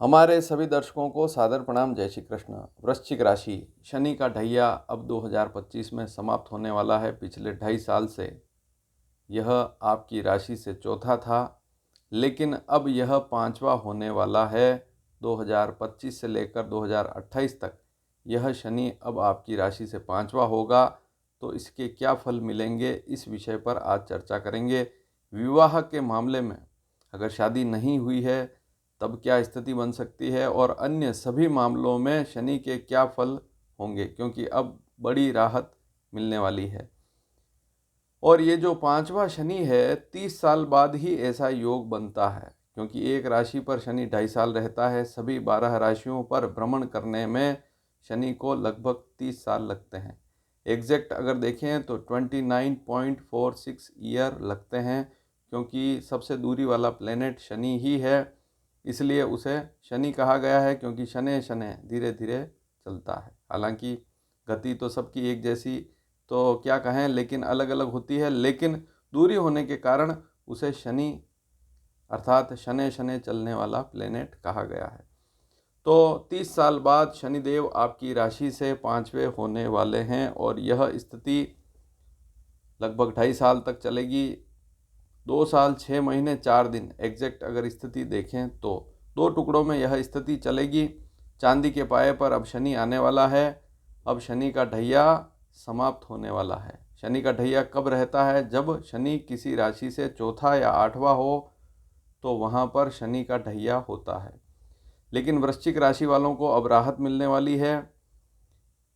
हमारे सभी दर्शकों को सादर प्रणाम। जय श्री कृष्ण। वृश्चिक राशि, शनि का ढैया अब 2025 में समाप्त होने वाला है। पिछले 2.5 साल से यह आपकी राशि से चौथा था, लेकिन अब यह पांचवा होने वाला है। 2025 से लेकर 2028 तक यह शनि अब आपकी राशि से पांचवा होगा। तो इसके क्या फल मिलेंगे, इस विषय पर आज चर्चा करेंगे। विवाह के मामले में अगर शादी नहीं हुई है तब क्या स्थिति बन सकती है, और अन्य सभी मामलों में शनि के क्या फल होंगे, क्योंकि अब बड़ी राहत मिलने वाली है। और ये जो पांचवा शनि है, 30 साल बाद ही ऐसा योग बनता है, क्योंकि एक राशि पर शनि 2.5 साल रहता है। सभी 12 राशियों पर भ्रमण करने में शनि को लगभग 30 साल लगते हैं। एग्जैक्ट अगर देखें तो 29.46 ईयर लगते हैं, क्योंकि सबसे दूरी वाला प्लेनेट शनि ही है, इसलिए उसे शनि कहा गया है। क्योंकि शनै शनै धीरे धीरे चलता है। हालांकि गति तो सबकी एक जैसी तो क्या कहें, लेकिन अलग अलग होती है, लेकिन दूरी होने के कारण उसे शनि अर्थात शनै शनै चलने वाला प्लेनेट कहा गया है। तो 30 साल बाद शनिदेव आपकी राशि से पांचवे होने वाले हैं, और यह स्थिति लगभग 2.5 साल तक चलेगी। 2 साल 6 महीने 4 दिन एग्जैक्ट अगर स्थिति देखें तो 2 टुकड़ों में यह स्थिति चलेगी। चांदी के पाए पर अब शनि आने वाला है। अब शनि का ढैया समाप्त होने वाला है। शनि का ढैया कब रहता है? जब शनि किसी राशि से चौथा या आठवां हो, तो वहाँ पर शनि का ढैया होता है। लेकिन वृश्चिक राशि वालों को अब राहत मिलने वाली है,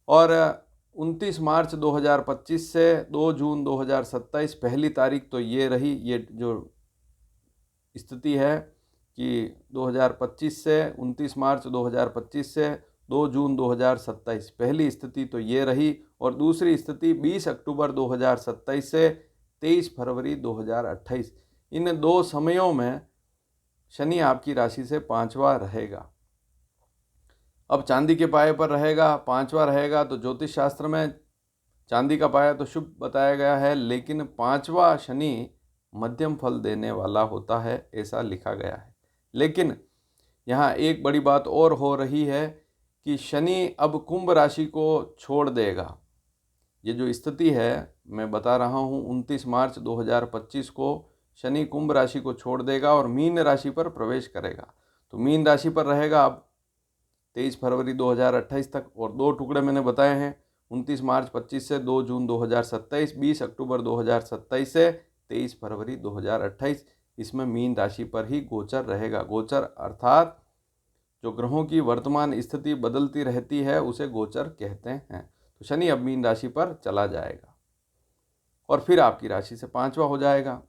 और 29 मार्च 2025 से 2 जून 2027 पहली तारीख तो ये रही। ये जो स्थिति है कि 2025 से 29 मार्च 2025 से 2 जून 2027 पहली स्थिति तो ये रही, और दूसरी स्थिति 20 अक्टूबर 2027 से 23 फरवरी 2028। इन 2 समयों में शनि आपकी राशि से पांचवा रहेगा। अब चांदी के पाए पर रहेगा, पांचवा रहेगा, तो ज्योतिष शास्त्र में चांदी का पाया तो शुभ बताया गया है, लेकिन पांचवा शनि मध्यम फल देने वाला होता है, ऐसा लिखा गया है। लेकिन यहाँ एक बड़ी बात और हो रही है कि शनि अब कुंभ राशि को छोड़ देगा। ये जो स्थिति है मैं बता रहा हूँ, 29 मार्च 2025 को शनि कुंभ राशि को छोड़ देगा और मीन राशि पर प्रवेश करेगा। तो मीन राशि पर रहेगा अब 23 फरवरी 2028 तक, और 2 टुकड़े मैंने बताए हैं, 29 मार्च 25 से 2 जून 2027, 20 अक्टूबर 2027 से 23 फरवरी 2028। इसमें मीन राशि पर ही गोचर रहेगा। गोचर अर्थात जो ग्रहों की वर्तमान स्थिति बदलती रहती है उसे गोचर कहते हैं। तो शनि अब मीन राशि पर चला जाएगा और फिर आपकी राशि से पांचवा हो जाएगा।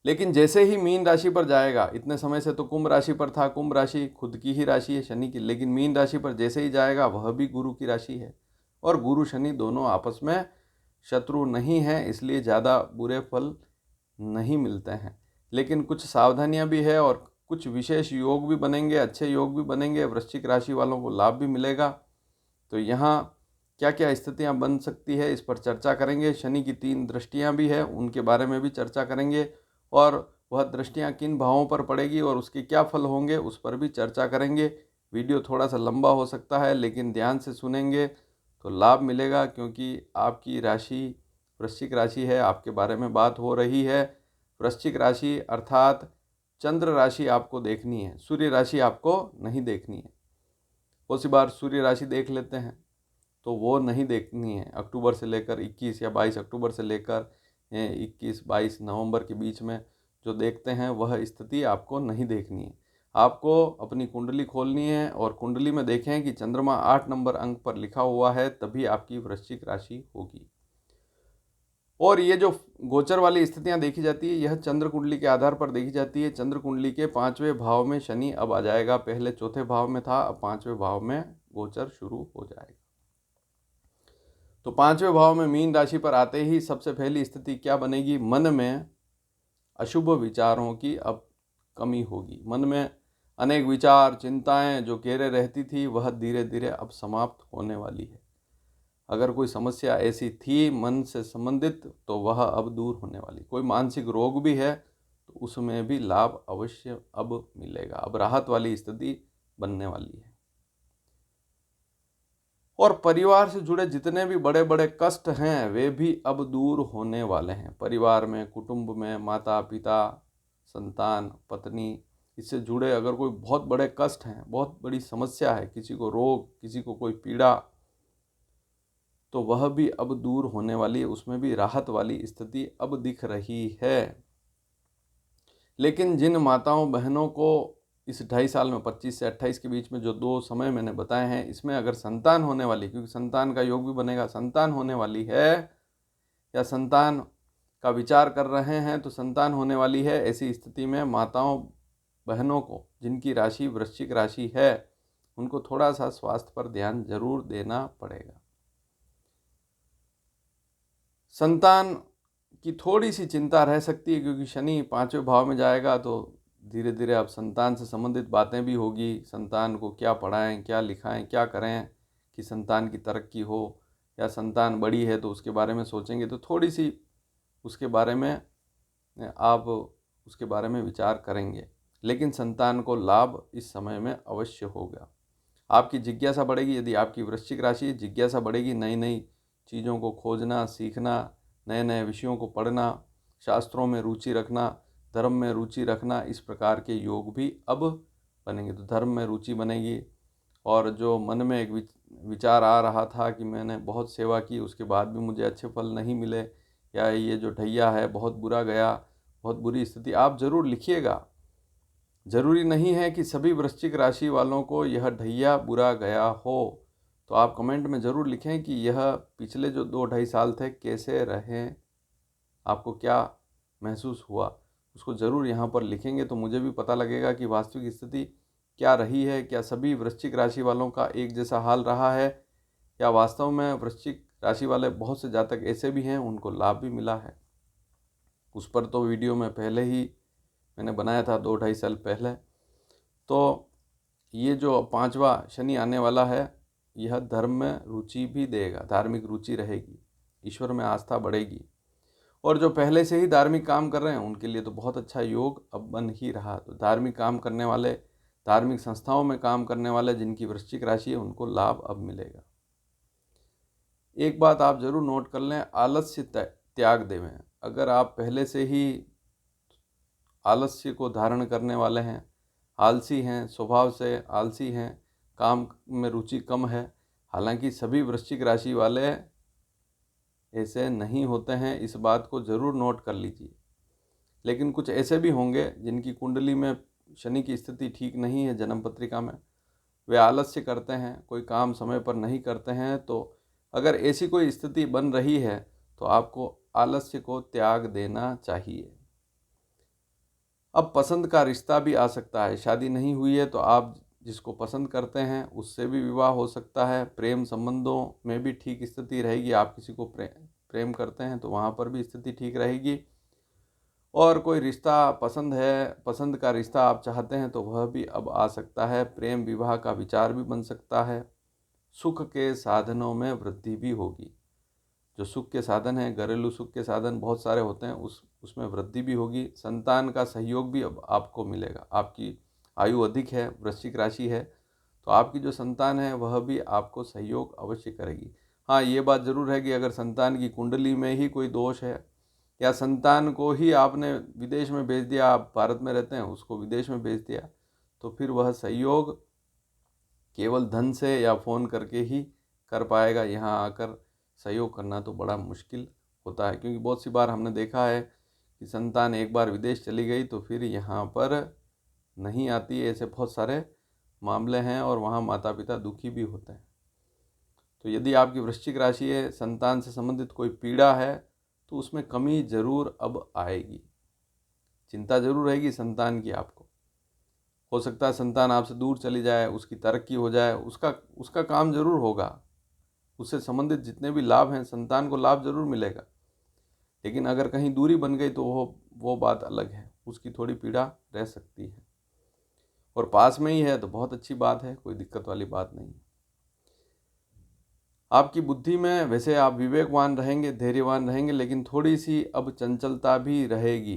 लेकिन जैसे ही मीन राशि पर जाएगा, इतने समय से तो कुंभ राशि पर था, कुंभ राशि खुद की ही राशि है शनि की, लेकिन मीन राशि पर जैसे ही जाएगा, वह भी गुरु की राशि है, और गुरु शनि दोनों आपस में शत्रु नहीं हैं, इसलिए ज़्यादा बुरे फल नहीं मिलते हैं। लेकिन कुछ सावधानियां भी है, और कुछ विशेष योग भी बनेंगे, अच्छे योग भी बनेंगे, वृश्चिक राशि वालों को लाभ भी मिलेगा। तो यहाँ क्या क्या स्थितियां बन सकती है, इस पर चर्चा करेंगे। शनि की 3 दृष्टियां भी है, उनके बारे में भी चर्चा करेंगे, और वह दृष्टियां किन भावों पर पड़ेगी और उसके क्या फल होंगे, उस पर भी चर्चा करेंगे। वीडियो थोड़ा सा लंबा हो सकता है, लेकिन ध्यान से सुनेंगे तो लाभ मिलेगा, क्योंकि आपकी राशि वृश्चिक राशि है, आपके बारे में बात हो रही है। वृश्चिक राशि अर्थात चंद्र राशि आपको देखनी है, सूर्य राशि आपको नहीं देखनी है। बहुत सी बार सूर्य राशि देख लेते हैं, तो वो नहीं देखनी है। अक्टूबर से लेकर 21 या 22 अक्टूबर से लेकर 21-22 नवंबर के बीच में जो देखते हैं, वह स्थिति आपको नहीं देखनी है। आपको अपनी कुंडली खोलनी है, और कुंडली में देखें कि चंद्रमा 8 नंबर अंक पर लिखा हुआ है, तभी आपकी वृश्चिक राशि होगी। और ये जो गोचर वाली स्थितियां देखी जाती है, यह चंद्र कुंडली के आधार पर देखी जाती है। चंद्र कुंडली के 5वें भाव में शनि अब आ जाएगा। पहले चौथे भाव में था, अब 5वें भाव में गोचर शुरू हो जाएगा। तो 5वें भाव में मीन राशि पर आते ही सबसे पहली स्थिति क्या बनेगी? मन में अशुभ विचारों की अब कमी होगी। मन में अनेक विचार, चिंताएं जो घेरे रहती थी, वह धीरे धीरे अब समाप्त होने वाली है। अगर कोई समस्या ऐसी थी मन से संबंधित, तो वह अब दूर होने वाली। कोई मानसिक रोग भी है तो उसमें भी लाभ अवश्य अब मिलेगा। अब राहत वाली स्थिति बनने वाली है। और परिवार से जुड़े जितने भी बड़े बड़े कष्ट हैं वे भी अब दूर होने वाले हैं। परिवार में, कुटुंब में, माता पिता, संतान, पत्नी, इससे जुड़े अगर कोई बहुत बड़े कष्ट हैं, बहुत बड़ी समस्या है, किसी को रोग, किसी को कोई पीड़ा, तो वह भी अब दूर होने वाली है। उसमें भी राहत वाली स्थिति अब दिख रही है। लेकिन जिन माताओं बहनों को इस 2.5 साल में 25 से 28 के बीच में जो 2 समय मैंने बताए हैं, इसमें अगर संतान होने वाली, क्योंकि संतान का योग भी बनेगा, संतान होने वाली है या संतान का विचार कर रहे हैं तो संतान होने वाली है, ऐसी स्थिति में माताओं बहनों को जिनकी राशि वृश्चिक राशि है उनको थोड़ा सा स्वास्थ्य पर ध्यान जरूर देना पड़ेगा। संतान की थोड़ी सी चिंता रह सकती है, क्योंकि शनि 5वें भाव में जाएगा तो धीरे धीरे अब संतान से संबंधित बातें भी होगी। संतान को क्या पढ़ाएं, क्या लिखाएं, क्या करें कि संतान की तरक्की हो, या संतान बड़ी है तो उसके बारे में सोचेंगे, तो थोड़ी सी उसके बारे में आप उसके बारे में विचार करेंगे। लेकिन संतान को लाभ इस समय में अवश्य होगा। आपकी जिज्ञासा बढ़ेगी। यदि आपकी वृश्चिक राशि, जिज्ञासा बढ़ेगी, नई नई चीज़ों को खोजना, सीखना, नए नए विषयों को पढ़ना, शास्त्रों में रुचि रखना, धर्म में रुचि रखना, इस प्रकार के योग भी अब बनेंगे। तो धर्म में रुचि बनेगी। और जो मन में एक विचार आ रहा था कि मैंने बहुत सेवा की, उसके बाद भी मुझे अच्छे फल नहीं मिले, या ये जो ढैया है बहुत बुरा गया, बहुत बुरी स्थिति, आप ज़रूर लिखिएगा। ज़रूरी नहीं है कि सभी वृश्चिक राशि वालों को यह ढैया बुरा गया हो, तो आप कमेंट में ज़रूर लिखें कि यह पिछले जो 2-2.5 साल थे कैसे रहे, आपको क्या महसूस हुआ, उसको ज़रूर यहाँ पर लिखेंगे तो मुझे भी पता लगेगा कि वास्तविक स्थिति क्या रही है। क्या सभी वृश्चिक राशि वालों का एक जैसा हाल रहा है, या वास्तव में वृश्चिक राशि वाले बहुत से जातक ऐसे भी हैं उनको लाभ भी मिला है। उस पर तो वीडियो में पहले ही मैंने बनाया था 2-2.5 साल पहले। तो ये जो 5वां शनि आने वाला है, यह धर्म में रुचि भी देगा, धार्मिक रुचि रहेगी, ईश्वर में आस्था बढ़ेगी। और जो पहले से ही धार्मिक काम कर रहे हैं उनके लिए तो बहुत अच्छा योग अब बन ही रहा। तो धार्मिक काम करने वाले, धार्मिक संस्थाओं में काम करने वाले जिनकी वृश्चिक राशि है उनको लाभ अब मिलेगा। एक बात आप ज़रूर नोट कर लें, आलस्य त्याग देवें। अगर आप पहले से ही आलस्य को धारण करने वाले हैं, आलसी हैं, स्वभाव से आलसी हैं, काम में रुचि कम है, हालांकि सभी वृश्चिक राशि वाले ऐसे नहीं होते हैं, इस बात को ज़रूर नोट कर लीजिए। लेकिन कुछ ऐसे भी होंगे जिनकी कुंडली में शनि की स्थिति ठीक नहीं है, जन्म पत्रिका में, वे आलस्य करते हैं, कोई काम समय पर नहीं करते हैं। तो अगर ऐसी कोई स्थिति बन रही है तो आपको आलस्य को त्याग देना चाहिए। अब पसंद का रिश्ता भी आ सकता है। शादी नहीं हुई है तो आप जिसको पसंद करते हैं उससे भी विवाह हो सकता है। प्रेम संबंधों में भी ठीक स्थिति रहेगी। आप किसी को प्रेम करते हैं तो वहाँ पर भी स्थिति ठीक रहेगी। और कोई रिश्ता पसंद है, पसंद का रिश्ता आप चाहते हैं तो वह भी अब आ सकता है। प्रेम विवाह का विचार भी बन सकता है। सुख के साधनों में वृद्धि भी होगी। जो सुख के साधन हैं, घरेलू सुख के साधन बहुत सारे होते हैं, उसमें वृद्धि भी होगी। संतान का सहयोग भी अब आपको मिलेगा। आपकी आयु अधिक है, वृश्चिक राशि है, तो आपकी जो संतान है वह भी आपको सहयोग अवश्य करेगी। हाँ, ये बात ज़रूर है कि अगर संतान की कुंडली में ही कोई दोष है, या संतान को ही आपने विदेश में भेज दिया, आप भारत में रहते हैं उसको विदेश में भेज दिया, तो फिर वह सहयोग केवल धन से या फ़ोन करके ही कर पाएगा। यहाँ आकर सहयोग करना तो बड़ा मुश्किल होता है, क्योंकि बहुत सी बार हमने देखा है कि संतान एक बार विदेश चली गई तो फिर यहाँ पर नहीं आती है। ऐसे बहुत सारे मामले हैं और वहाँ माता पिता दुखी भी होते हैं। तो यदि आपकी वृश्चिक राशि है, संतान से संबंधित कोई पीड़ा है, तो उसमें कमी ज़रूर अब आएगी। चिंता ज़रूर रहेगी संतान की आपको। हो सकता है संतान आपसे दूर चली जाए, उसकी तरक्की हो जाए, उसका काम ज़रूर होगा। उससे संबंधित जितने भी लाभ हैं, संतान को लाभ ज़रूर मिलेगा। लेकिन अगर कहीं दूरी बन गई तो वो बात अलग है, उसकी थोड़ी पीड़ा रह सकती है। और पास में ही है तो बहुत अच्छी बात है, कोई दिक्कत वाली बात नहीं। आपकी बुद्धि में वैसे आप विवेकवान रहेंगे, धैर्यवान रहेंगे, लेकिन थोड़ी सी अब चंचलता भी रहेगी।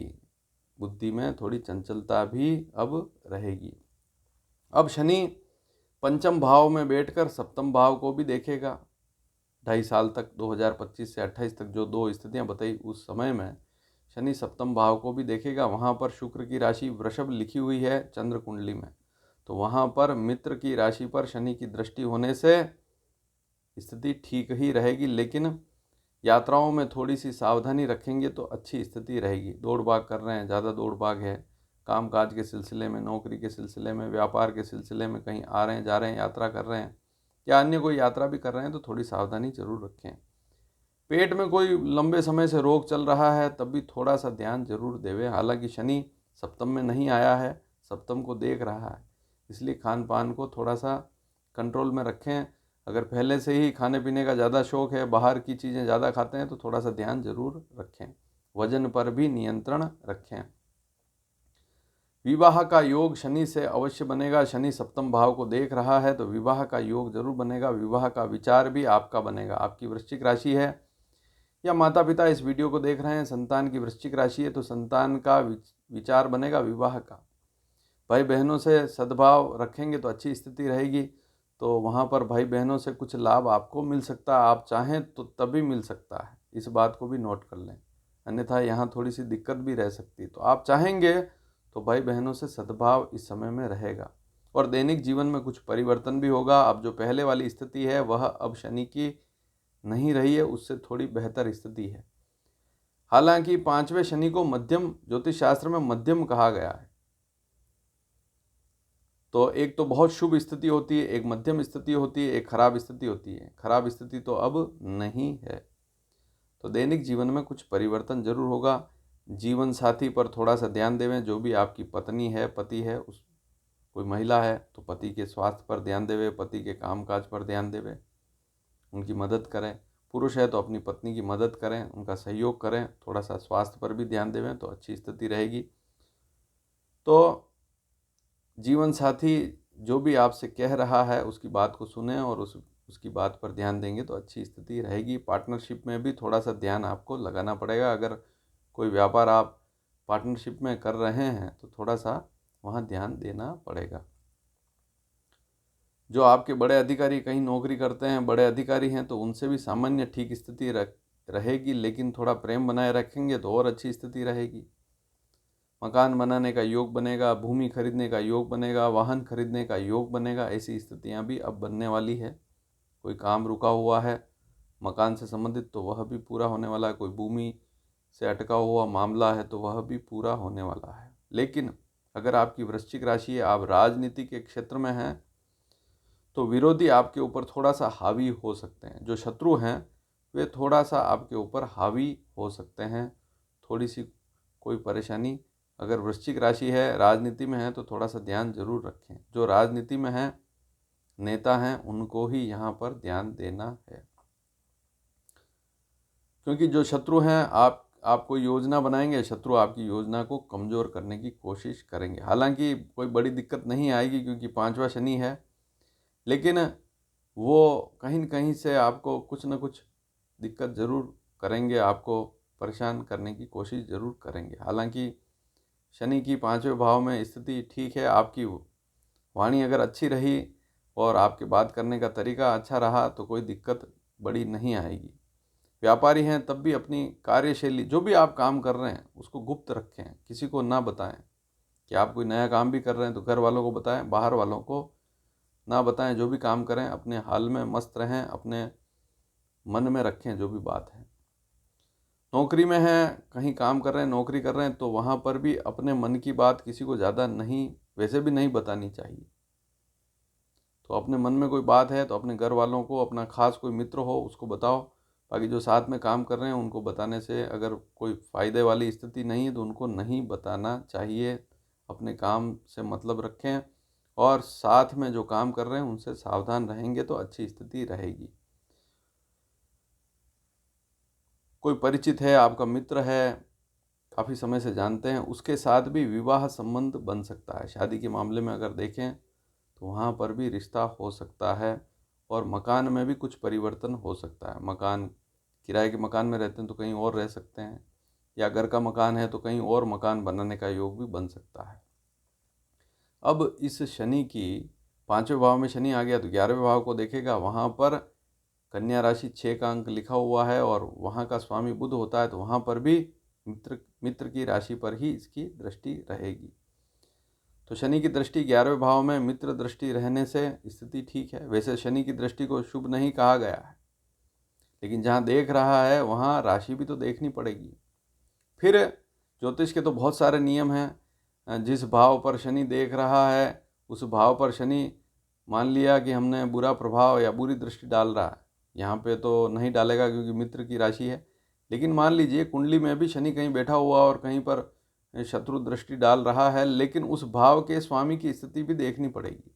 बुद्धि में थोड़ी चंचलता भी अब रहेगी। अब शनि पंचम भाव में बैठकर सप्तम भाव को भी देखेगा। 2.5 साल तक 2025 से 28 तक जो 2 स्थितियां बताई उस समय में शनि सप्तम भाव को भी देखेगा। वहाँ पर शुक्र की राशि वृषभ लिखी हुई है चंद्र कुंडली में, तो वहाँ पर मित्र की राशि पर शनि की दृष्टि होने से स्थिति ठीक ही रहेगी, लेकिन यात्राओं में थोड़ी सी सावधानी रखेंगे तो अच्छी स्थिति रहेगी। दौड़ भाग कर रहे हैं, ज़्यादा दौड़ भाग है, कामकाज के सिलसिले में, नौकरी के सिलसिले में, व्यापार के सिलसिले में, कहीं आ रहे हैं जा रहे हैं, यात्रा कर रहे हैं या अन्य कोई यात्रा भी कर रहे हैं तो थोड़ी सावधानी जरूर रखें। पेट में कोई लंबे समय से रोग चल रहा है तब भी थोड़ा सा ध्यान जरूर देवे। हालांकि शनि सप्तम में नहीं आया है, सप्तम को देख रहा है, इसलिए खान पान को थोड़ा सा कंट्रोल में रखें। अगर पहले से ही खाने पीने का ज़्यादा शौक है, बाहर की चीज़ें ज़्यादा खाते हैं तो थोड़ा सा ध्यान जरूर रखें। वजन पर भी नियंत्रण रखें। विवाह का योग शनि से अवश्य बनेगा। शनि सप्तम भाव को देख रहा है तो विवाह का योग जरूर बनेगा। विवाह का विचार भी आपका बनेगा। आपकी वृश्चिक राशि है या माता पिता इस वीडियो को देख रहे हैं, संतान की वृश्चिक राशि है तो संतान का विचार बनेगा विवाह का। भाई बहनों से सद्भाव रखेंगे तो अच्छी स्थिति रहेगी, तो वहाँ पर भाई बहनों से कुछ लाभ आपको मिल सकता है। आप चाहें तो तभी मिल सकता है, इस बात को भी नोट कर लें, अन्यथा यहाँ थोड़ी सी दिक्कत भी रह सकती है। तो आप चाहेंगे तो भाई बहनों से सद्भाव इस समय में रहेगा। और दैनिक जीवन में कुछ परिवर्तन भी होगा। अब जो पहले वाली स्थिति है वह अब शनि की नहीं रही है, उससे थोड़ी बेहतर स्थिति है। हालांकि 5वें शनि को मध्यम, ज्योतिष शास्त्र में मध्यम कहा गया है। तो एक तो बहुत शुभ स्थिति होती है, एक मध्यम स्थिति होती है, एक खराब स्थिति होती है। खराब स्थिति तो अब नहीं है। तो दैनिक जीवन में कुछ परिवर्तन जरूर होगा। जीवन साथी पर थोड़ा सा ध्यान देवें। जो भी आपकी पत्नी है, पति है, उस कोई महिला है तो पति के स्वास्थ्य पर ध्यान देवे, पति के कामकाज पर ध्यान देवे, उनकी मदद करें। पुरुष है तो अपनी पत्नी की मदद करें, उनका सहयोग करें, थोड़ा सा स्वास्थ्य पर भी ध्यान देवें तो अच्छी स्थिति रहेगी। तो जीवन साथी जो भी आपसे कह रहा है उसकी बात को सुनें और उसकी बात पर ध्यान देंगे तो अच्छी स्थिति रहेगी। पार्टनरशिप में भी थोड़ा सा ध्यान आपको लगाना पड़ेगा। अगर कोई व्यापार आप पार्टनरशिप में कर रहे हैं तो थोड़ा सा वहाँ ध्यान देना पड़ेगा। जो आपके बड़े अधिकारी कहीं नौकरी करते हैं, बड़े अधिकारी हैं, तो उनसे भी सामान्य ठीक स्थिति रहेगी, लेकिन थोड़ा प्रेम बनाए रखेंगे तो और अच्छी स्थिति रहेगी। मकान बनाने का योग बनेगा, भूमि खरीदने का योग बनेगा, वाहन खरीदने का योग बनेगा। ऐसी स्थितियां भी अब बनने वाली है। कोई काम रुका हुआ है मकान से संबंधित तो वह भी पूरा होने वाला है। कोई भूमि से अटका हुआ मामला है तो वह भी पूरा होने वाला है। लेकिन अगर आपकी वृश्चिक राशि है, आप राजनीति के क्षेत्र में हैं, तो विरोधी आपके ऊपर थोड़ा सा हावी हो सकते हैं। जो शत्रु हैं वे थोड़ा सा आपके ऊपर हावी हो सकते हैं। थोड़ी सी कोई परेशानी, अगर वृश्चिक राशि है, राजनीति में है, तो थोड़ा सा ध्यान जरूर रखें। जो राजनीति में हैं, नेता हैं, उनको ही यहाँ पर ध्यान देना है, क्योंकि जो शत्रु हैं आपको योजना बनाएंगे, शत्रु आपकी योजना को कमज़ोर करने की कोशिश करेंगे। हालांकि कोई बड़ी दिक्कत नहीं आएगी क्योंकि 5वां शनि है, लेकिन वो कहीं न कहीं से आपको कुछ न कुछ दिक्कत ज़रूर करेंगे, आपको परेशान करने की कोशिश ज़रूर करेंगे। हालांकि शनि की 5वें भाव में स्थिति ठीक है। आपकी वाणी अगर अच्छी रही और आपके बात करने का तरीका अच्छा रहा तो कोई दिक्कत बड़ी नहीं आएगी। व्यापारी हैं तब भी अपनी कार्यशैली, जो भी आप काम कर रहे हैं उसको गुप्त रखें, किसी को ना बताएं। कि आप कोई नया काम भी कर रहे हैं तो घर वालों को बताएं, बाहर वालों को ना बताएं। जो भी काम करें अपने हाल में मस्त रहें, अपने मन में रखें जो भी बात है। नौकरी में हैं, कहीं काम कर रहे हैं, नौकरी कर रहे हैं, तो वहाँ पर भी अपने मन की बात किसी को ज़्यादा नहीं, वैसे भी नहीं बतानी चाहिए। तो अपने मन में कोई बात है तो अपने घर वालों को, अपना खास कोई मित्र हो उसको बताओ। बाकी जो साथ में काम कर रहे हैं उनको बताने से अगर कोई फ़ायदे वाली स्थिति नहीं है तो उनको नहीं बताना चाहिए। अपने काम से मतलब रखें और साथ में जो काम कर रहे हैं उनसे सावधान रहेंगे तो अच्छी स्थिति रहेगी। कोई परिचित है, आपका मित्र है, काफ़ी समय से जानते हैं, उसके साथ भी विवाह संबंध बन सकता है। शादी के मामले में अगर देखें तो वहाँ पर भी रिश्ता हो सकता है। और मकान में भी कुछ परिवर्तन हो सकता है। मकान, किराए के मकान में रहते हैं तो कहीं और रह सकते हैं, या घर का मकान है तो कहीं और मकान बनाने का योग भी बन सकता है। अब इस शनि की 5वें भाव में शनि आ गया तो 11वें भाव को देखेगा, वहाँ पर कन्या राशि 6 का अंक लिखा हुआ है और वहाँ का स्वामी बुध होता है, तो वहाँ पर भी मित्र की राशि पर ही इसकी दृष्टि रहेगी। तो शनि की दृष्टि 11वें भाव में मित्र दृष्टि रहने से स्थिति ठीक है। वैसे शनि की दृष्टि को शुभ नहीं कहा गया है, लेकिन जहाँ देख रहा है वहाँ राशि भी तो देखनी पड़ेगी। फिर ज्योतिष के तो बहुत सारे नियम हैं। जिस भाव पर शनि देख रहा है उस भाव पर शनि, मान लिया कि हमने बुरा प्रभाव या बुरी दृष्टि डाल रहा है, यहाँ पे तो नहीं डालेगा क्योंकि मित्र की राशि है, लेकिन मान लीजिए कुंडली में भी शनि कहीं बैठा हुआ और कहीं पर शत्रु दृष्टि डाल रहा है, लेकिन उस भाव के स्वामी की स्थिति भी देखनी पड़ेगी।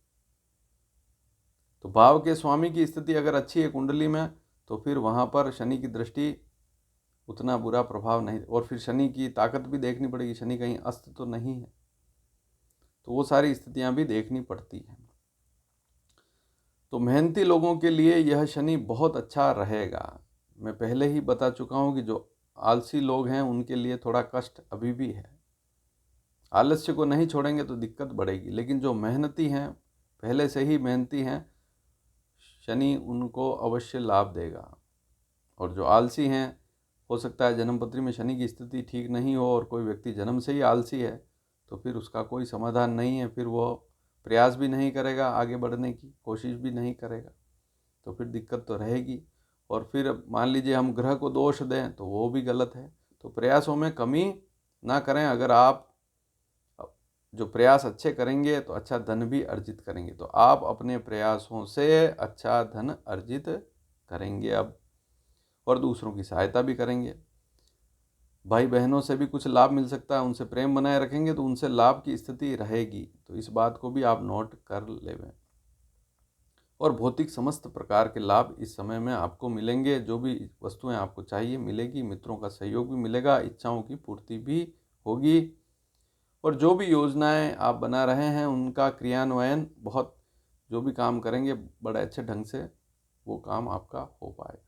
तो भाव के स्वामी की स्थिति अगर अच्छी है कुंडली में तो फिर वहाँ पर शनि की दृष्टि उतना बुरा प्रभाव नहीं, और फिर शनि की ताकत भी देखनी पड़ेगी, शनि कहीं अस्त तो नहीं है, तो वो सारी स्थितियाँ भी देखनी पड़ती हैं। तो मेहनती लोगों के लिए यह शनि बहुत अच्छा रहेगा। मैं पहले ही बता चुका हूँ कि जो आलसी लोग हैं उनके लिए थोड़ा कष्ट अभी भी है। आलस्य को नहीं छोड़ेंगे तो दिक्कत बढ़ेगी, लेकिन जो मेहनती हैं, पहले से ही मेहनती हैं, शनि उनको अवश्य लाभ देगा। और जो आलसी हैं, हो सकता है जन्मपत्री में शनि की स्थिति ठीक नहीं हो और कोई व्यक्ति जन्म से ही आलसी है, तो फिर उसका कोई समाधान नहीं है, फिर वो प्रयास भी नहीं करेगा, आगे बढ़ने की कोशिश भी नहीं करेगा, तो फिर दिक्कत तो रहेगी। और फिर मान लीजिए हम ग्रह को दोष दें तो वो भी गलत है। तो प्रयासों में कमी ना करें। अगर आप जो प्रयास अच्छे करेंगे तो अच्छा धन भी अर्जित करेंगे, तो आप अपने प्रयासों से अच्छा धन अर्जित करेंगे अब, और दूसरों की सहायता भी करेंगे। भाई बहनों से भी कुछ लाभ मिल सकता है, उनसे प्रेम बनाए रखेंगे तो उनसे लाभ की स्थिति रहेगी, तो इस बात को भी आप नोट कर लेवें। और भौतिक समस्त प्रकार के लाभ इस समय में आपको मिलेंगे। जो भी वस्तुएं आपको चाहिए मिलेगी, मित्रों का सहयोग भी मिलेगा, इच्छाओं की पूर्ति भी होगी, और जो भी योजनाएं आप बना रहे हैं उनका क्रियान्वयन, बहुत जो भी काम करेंगे बड़े अच्छे ढंग से वो काम आपका हो पाएगा।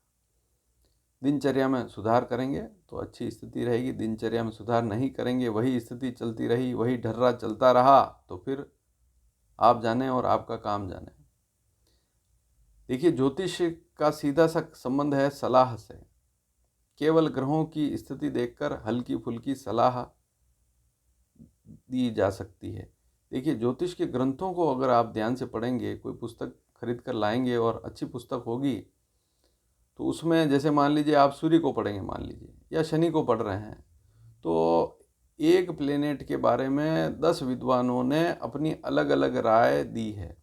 दिनचर्या में सुधार करेंगे तो अच्छी स्थिति रहेगी। दिनचर्या में सुधार नहीं करेंगे, वही स्थिति चलती रही, वही ढर्रा चलता रहा, तो फिर आप जाने और आपका काम जाने। देखिए, ज्योतिष का सीधा सा संबंध है सलाह से। केवल ग्रहों की स्थिति देखकर हल्की फुल्की सलाह दी जा सकती है। देखिए, ज्योतिष के ग्रंथों को अगर आप ध्यान से पढ़ेंगे, कोई पुस्तक खरीद कर लाएंगे और अच्छी पुस्तक होगी, तो उसमें जैसे मान लीजिए आप सूर्य को पढ़ेंगे, मान लीजिए, या शनि को पढ़ रहे हैं, तो एक प्लेनेट के बारे में 10 विद्वानों ने अपनी अलग अलग राय दी है।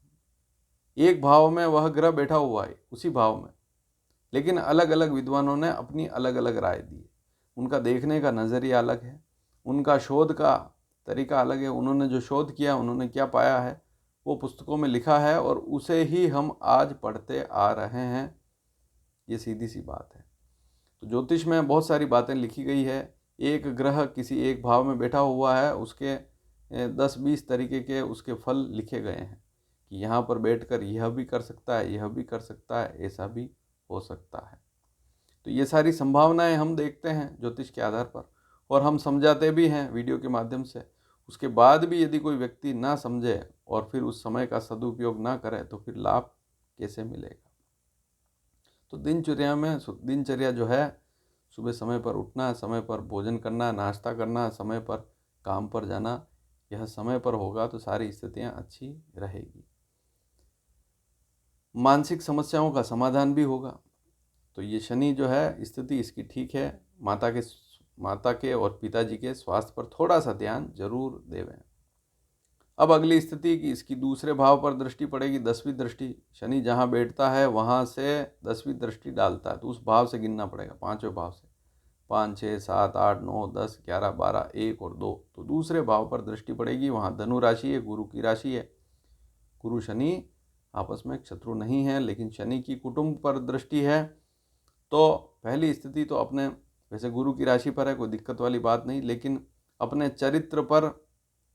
एक भाव में वह ग्रह बैठा हुआ है, उसी भाव में, लेकिन अलग अलग विद्वानों ने अपनी अलग अलग राय दी। उनका देखने का नज़रिया अलग है, उनका शोध का तरीका अलग है। उन्होंने जो शोध किया, उन्होंने क्या पाया है, वो पुस्तकों में लिखा है और उसे ही हम आज पढ़ते आ रहे हैं। ये सीधी सी बात है। तो ज्योतिष में बहुत सारी बातें लिखी गई है। एक ग्रह किसी एक भाव में बैठा हुआ है, उसके 10-20 तरीके के उसके फल लिखे गए हैं कि यहाँ पर बैठकर यह भी कर सकता है, यह भी कर सकता है, ऐसा भी हो सकता है। तो ये सारी संभावनाएं हम देखते हैं ज्योतिष के आधार पर, और हम समझाते भी हैं वीडियो के माध्यम से। उसके बाद भी यदि कोई व्यक्ति ना समझे और फिर उस समय का सदुपयोग ना करे तो फिर लाभ कैसे मिलेगा। तो दिनचर्या जो है, सुबह समय पर उठना, समय पर भोजन करना, नाश्ता करना, समय पर काम पर जाना, यह समय पर होगा तो सारी स्थितियां अच्छी रहेगी। मानसिक समस्याओं का समाधान भी होगा। तो ये शनि जो है स्थिति इसकी ठीक है। माता के और पिताजी के स्वास्थ्य पर थोड़ा सा ध्यान जरूर देवें। अब अगली स्थिति की इसकी दूसरे भाव पर दृष्टि पड़ेगी, 10वीं दृष्टि। शनि जहाँ बैठता है वहाँ से 10वीं दृष्टि डालता है, तो उस भाव से गिनना पड़ेगा, 5वें भाव से। 5, 6, 7, 8, 9, 10, 11, 12, 1 और 2, तो दूसरे भाव पर दृष्टि पड़ेगी। वहाँ धनु राशि है, गुरु की राशि है। गुरु शनि आपस में शत्रु नहीं है, लेकिन शनि की कुटुंब पर दृष्टि है। तो पहली स्थिति तो अपने, वैसे गुरु की राशि पर है, कोई दिक्कत वाली बात नहीं, लेकिन अपने चरित्र पर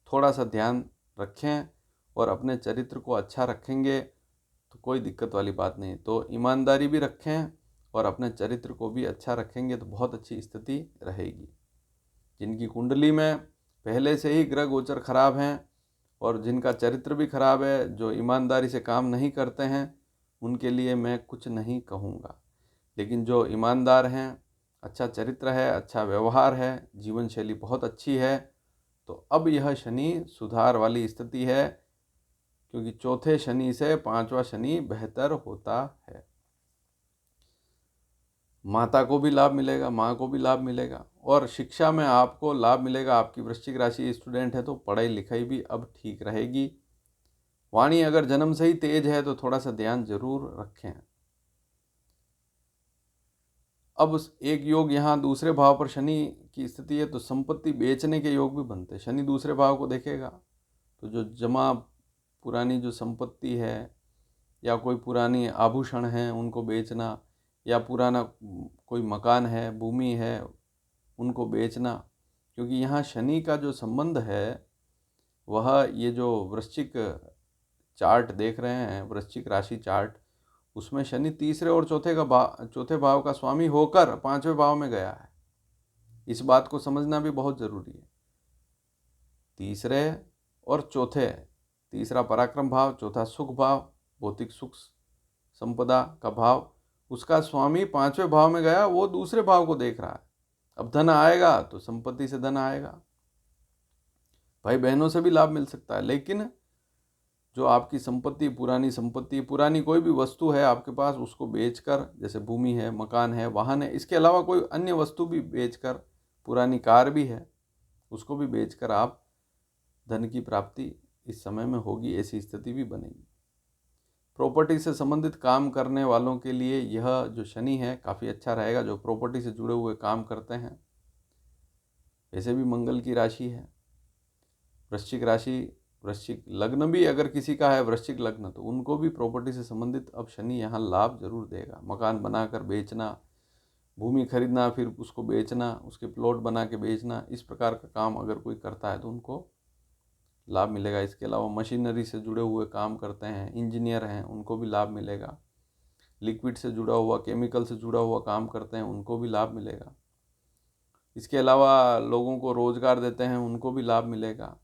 थोड़ा सा ध्यान रखें, और अपने चरित्र को अच्छा रखेंगे तो कोई दिक्कत वाली बात नहीं। तो ईमानदारी भी रखें और अपने चरित्र को भी अच्छा रखेंगे तो बहुत अच्छी स्थिति रहेगी। जिनकी कुंडली में पहले से ही ग्रह गोचर खराब हैं और जिनका चरित्र भी खराब है, जो ईमानदारी से काम नहीं करते हैं, उनके लिए मैं कुछ नहीं कहूँगा। लेकिन जो ईमानदार हैं, अच्छा चरित्र है, अच्छा व्यवहार है, जीवन शैली बहुत अच्छी है, तो अब यह शनि सुधार वाली स्थिति है, क्योंकि चौथे शनि से पांचवा शनि बेहतर होता है। माता को भी लाभ मिलेगा, माँ को भी लाभ मिलेगा और शिक्षा में आपको लाभ मिलेगा। आपकी वृश्चिक राशि स्टूडेंट है तो पढ़ाई लिखाई भी अब ठीक रहेगी। वाणी अगर जन्म से ही तेज है तो थोड़ा सा ध्यान जरूर रखें। अब एक योग यहाँ दूसरे भाव पर शनि की स्थिति है तो संपत्ति बेचने के योग भी बनते हैं। शनि दूसरे भाव को देखेगा तो जो जमा पुरानी जो संपत्ति है या कोई पुरानी आभूषण हैं उनको बेचना, या पुराना कोई मकान है, भूमि है, उनको बेचना, क्योंकि यहाँ शनि का जो संबंध है वह ये जो वृश्चिक चार्ट देख रहे हैं, वृश्चिक राशि चार्ट, उसमें शनि तीसरे और चौथे भाव का स्वामी होकर पांचवें भाव में गया है। इस बात को समझना भी बहुत जरूरी है। तीसरे और चौथे, तीसरा पराक्रम भाव, चौथा सुख भाव, भौतिक सुख संपदा का भाव, उसका स्वामी पांचवें भाव में गया, वो दूसरे भाव को देख रहा है। अब धन आएगा तो संपत्ति से धन आएगा, भाई बहनों से भी लाभ मिल सकता है। लेकिन जो आपकी संपत्ति, पुरानी कोई भी वस्तु है आपके पास, उसको बेचकर, जैसे भूमि है, मकान है, वाहन है, इसके अलावा कोई अन्य वस्तु भी बेचकर, पुरानी कार भी है, उसको भी बेचकर आप धन की प्राप्ति इस समय में होगी, ऐसी स्थिति भी बनेगी। प्रॉपर्टी से संबंधित काम करने वालों के लिए यह जो शनि है काफ़ी अच्छा रहेगा, जो प्रॉपर्टी से जुड़े हुए काम करते हैं। वैसे भी मंगल की राशि है वृश्चिक राशि, वृश्चिक लग्न भी अगर किसी का है वृश्चिक लग्न, तो उनको भी प्रॉपर्टी से संबंधित अब शनि यहाँ लाभ जरूर देगा। मकान बनाकर बेचना, भूमि खरीदना फिर उसको बेचना, उसके प्लॉट बना के बेचना, इस प्रकार का काम अगर कोई करता है तो उनको लाभ मिलेगा। इसके अलावा मशीनरी से जुड़े हुए काम करते हैं, इंजीनियर हैं, उनको भी लाभ मिलेगा। लिक्विड से जुड़ा हुआ, केमिकल से जुड़ा हुआ काम करते हैं, उनको भी लाभ मिलेगा। इसके अलावा लोगों को रोजगार देते हैं, उनको भी लाभ मिलेगा।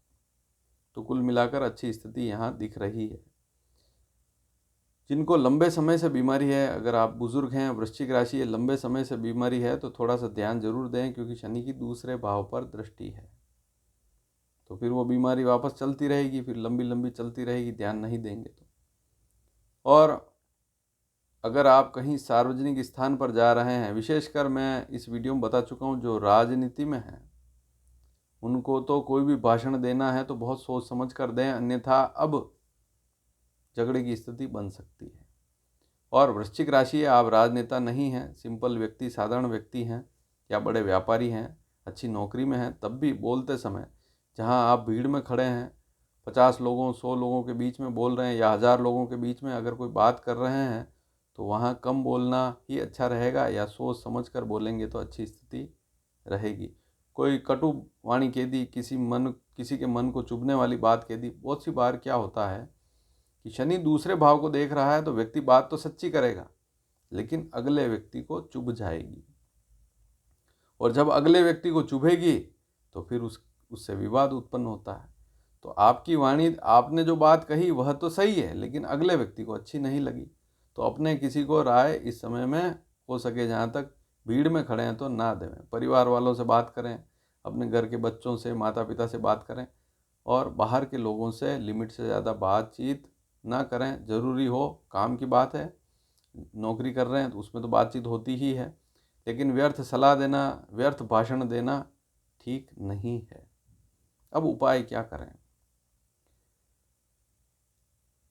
तो कुल मिलाकर अच्छी स्थिति यहाँ दिख रही है। जिनको लंबे समय से बीमारी है, अगर आप बुजुर्ग हैं, वृश्चिक राशि है, लंबे समय से बीमारी है, तो थोड़ा सा ध्यान जरूर दें, क्योंकि शनि की दूसरे भाव पर दृष्टि है। तो फिर वो बीमारी वापस चलती रहेगी, फिर लंबी लंबी चलती रहेगी, ध्यान नहीं देंगे तो। और अगर आप कहीं सार्वजनिक स्थान पर जा रहे हैं, विशेषकर मैं इस वीडियो में बता चुका हूँ, जो राजनीति में है उनको तो कोई भी भाषण देना है तो बहुत सोच समझ कर दें, अन्यथा अब झगड़े की स्थिति बन सकती है। और वृश्चिक राशि है, आप राजनेता नहीं हैं, सिंपल व्यक्ति, साधारण व्यक्ति हैं या बड़े व्यापारी हैं, अच्छी नौकरी में हैं, तब भी बोलते समय जहां आप भीड़ में खड़े हैं, 50 लोगों 100 लोगों के बीच में बोल रहे हैं या 1000 लोगों के बीच में अगर कोई बात कर रहे हैं, तो वहां कम बोलना ही अच्छा रहेगा, या सोच समझ कर बोलेंगे तो अच्छी स्थिति रहेगी। कोई कटु वाणी कह दी, किसी के मन को चुभने वाली बात कह दी। बहुत सी बार क्या होता है कि शनि दूसरे भाव को देख रहा है तो व्यक्ति बात तो सच्ची करेगा, लेकिन अगले व्यक्ति को चुभ जाएगी, और जब अगले व्यक्ति को चुभेगी तो फिर उससे विवाद उत्पन्न होता है। तो आपकी वाणी, आपने जो बात कही वह तो सही है, लेकिन अगले व्यक्ति को अच्छी नहीं लगी, तो अपने किसी को राय इस समय में हो सके जहाँ तक भीड़ में खड़े हैं तो ना दें। परिवार वालों से बात करें, अपने घर के बच्चों से, माता पिता से बात करें, और बाहर के लोगों से लिमिट से ज़्यादा बातचीत ना करें। ज़रूरी हो, काम की बात है, नौकरी कर रहे हैं तो उसमें तो बातचीत होती ही है, लेकिन व्यर्थ सलाह देना, व्यर्थ भाषण देना ठीक नहीं है। अब उपाय क्या करें?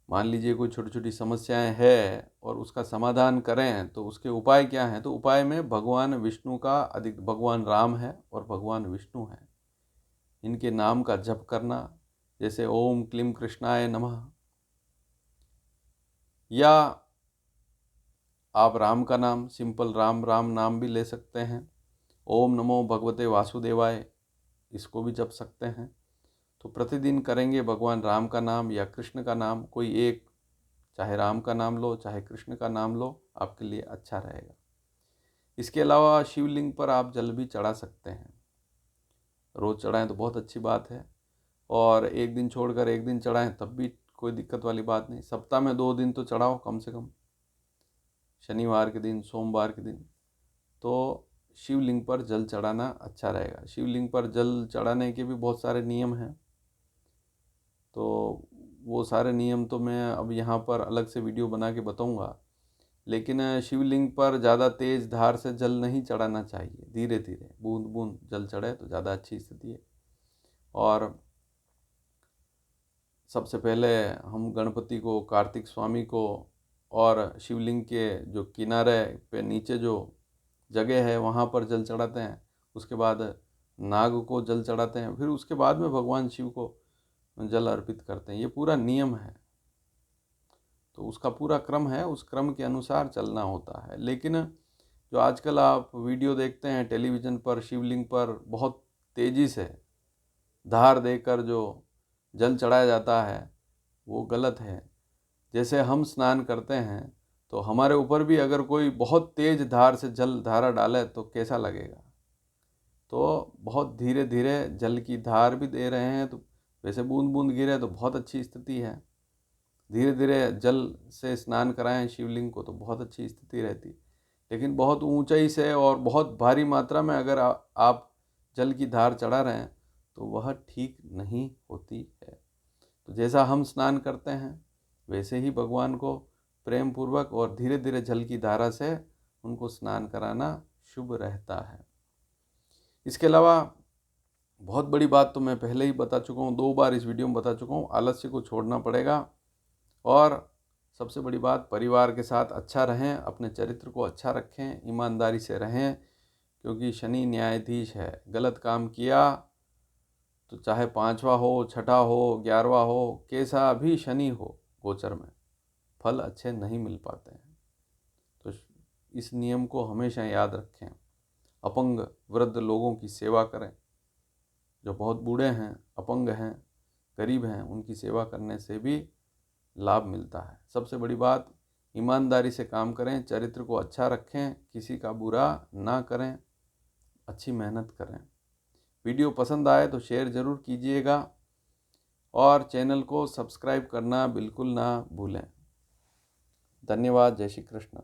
मान लीजिए कोई छोटी छोटी समस्याएं हैं और उसका समाधान करें, तो उसके उपाय क्या हैं? तो उपाय में भगवान विष्णु का अधिक, भगवान राम है और भगवान विष्णु है, इनके नाम का जप करना, जैसे ओम क्लीम कृष्णाय नमः, या आप राम का नाम, सिंपल राम राम नाम भी ले सकते हैं। ओम नमो भगवते वासुदेवाय, इसको भी जप सकते हैं। तो प्रतिदिन करेंगे भगवान राम का नाम या कृष्ण का नाम, कोई एक, चाहे राम का नाम लो चाहे कृष्ण का नाम लो, आपके लिए अच्छा रहेगा। इसके अलावा शिवलिंग पर आप जल भी चढ़ा सकते हैं। रोज़ चढ़ाएं तो बहुत अच्छी बात है, और एक दिन छोड़कर एक दिन चढ़ाएं तब भी कोई दिक्कत वाली बात नहीं। सप्ताह में 2 दिन तो चढ़ाओ कम से कम, शनिवार के दिन, सोमवार के दिन। तो शिवलिंग पर जल चढ़ाना अच्छा रहेगा। शिवलिंग पर जल चढ़ाने के भी बहुत सारे नियम हैं, तो वो सारे नियम तो मैं अब यहाँ पर अलग से वीडियो बना के बताऊँगा। लेकिन शिवलिंग पर ज़्यादा तेज़ धार से जल नहीं चढ़ाना चाहिए, धीरे धीरे बूंद बूंद जल चढ़े तो ज़्यादा अच्छी स्थिति है। और सबसे पहले हम गणपति को, कार्तिक स्वामी को, और शिवलिंग के जो किनारे पे नीचे जो जगह है वहाँ पर जल चढ़ाते हैं। उसके बाद नाग को जल चढ़ाते हैं, फिर उसके बाद में भगवान शिव को जल अर्पित करते हैं। ये पूरा नियम है, तो उसका पूरा क्रम है, उस क्रम के अनुसार चलना होता है। लेकिन जो आजकल आप वीडियो देखते हैं टेलीविज़न पर, शिवलिंग पर बहुत तेज़ी से धार देकर जो जल चढ़ाया जाता है वो गलत है। जैसे हम स्नान करते हैं तो हमारे ऊपर भी अगर कोई बहुत तेज़ धार से जल धारा डाले तो कैसा लगेगा। तो बहुत धीरे धीरे जल की धार भी दे रहे हैं, तो वैसे बूंद बूंद गिरे तो बहुत अच्छी स्थिति है। धीरे धीरे जल से स्नान कराएं शिवलिंग को तो बहुत अच्छी स्थिति रहती। लेकिन बहुत ऊंचाई से और बहुत भारी मात्रा में अगर आप जल की धार चढ़ा रहे हैं तो वह ठीक नहीं होती है। तो जैसा हम स्नान करते हैं वैसे ही भगवान को प्रेम पूर्वक और धीरे धीरे जल की धारा से उनको स्नान कराना शुभ रहता है। इसके अलावा बहुत बड़ी बात तो मैं पहले ही बता चुका हूँ, 2 बार इस वीडियो में बता चुका हूँ, आलस्य को छोड़ना पड़ेगा। और सबसे बड़ी बात, परिवार के साथ अच्छा रहें, अपने चरित्र को अच्छा रखें, ईमानदारी से रहें, क्योंकि शनि न्यायाधीश है। गलत काम किया तो चाहे 5वां हो, 6ठा हो, 11वां हो, कैसा भी शनि हो गोचर में, फल अच्छे नहीं मिल पाते हैं। तो इस नियम को हमेशा याद रखें। अपंग वृद्ध लोगों की सेवा करें, जो बहुत बूढ़े हैं, अपंग हैं, गरीब हैं, उनकी सेवा करने से भी लाभ मिलता है। सबसे बड़ी बात, ईमानदारी से काम करें, चरित्र को अच्छा रखें, किसी का बुरा ना करें, अच्छी मेहनत करें। वीडियो पसंद आए तो शेयर ज़रूर कीजिएगा और चैनल को सब्सक्राइब करना बिल्कुल ना भूलें। धन्यवाद। जय श्री कृष्ण।